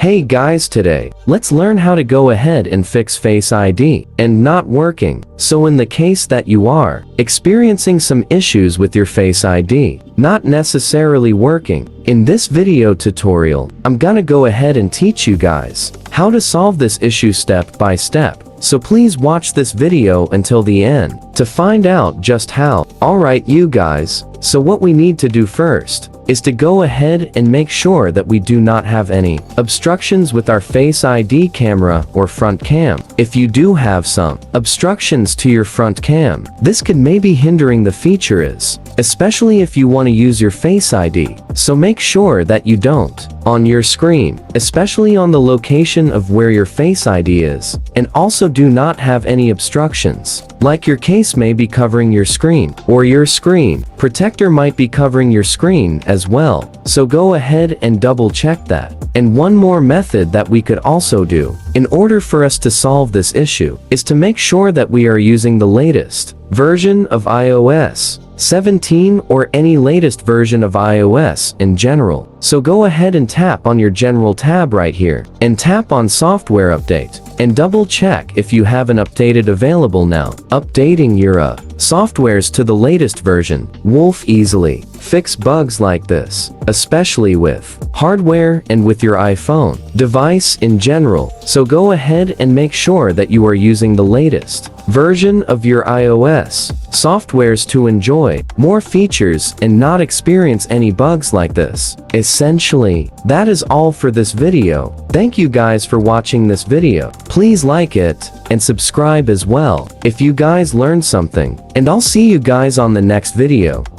Hey guys, today, let's learn how to go ahead and fix Face ID and not working. So in the case that you are experiencing some issues with your Face ID, not necessarily working, in this video tutorial, I'm gonna go ahead and teach you guys how to solve this issue step by step. So please watch this video until the end to find out just how. Alright you guys, so what we need to do first is to go ahead and make sure that we do not have any obstructions with our Face ID camera or front cam. If you do have some obstructions to your front cam, this could maybe hindering the feature especially if you want to use your Face ID. So make sure that you don't on your screen, especially on the location of where your Face ID is, and also do not have any obstructions, like your case may be covering your screen, or your screen protector might be covering your screen as well. So go ahead and double check that. And one more method that we could also do in order for us to solve this issue is to make sure that we are using the latest version of iOS 17 or any latest version of iOS in general. So go ahead and tap on your general tab right here and tap on software update and double check if you have an updated available now. Updating your softwares to the latest version will easily fix bugs like this, especially with hardware and with your iPhone device in general. So go ahead and make sure that you are using the latest version of your iOS softwares to enjoy more features and not experience any bugs like this. Essentially, that is all for this video. Thank you guys for watching this video. Please like it and subscribe as well if you guys learned something. And I'll see you guys on the next video.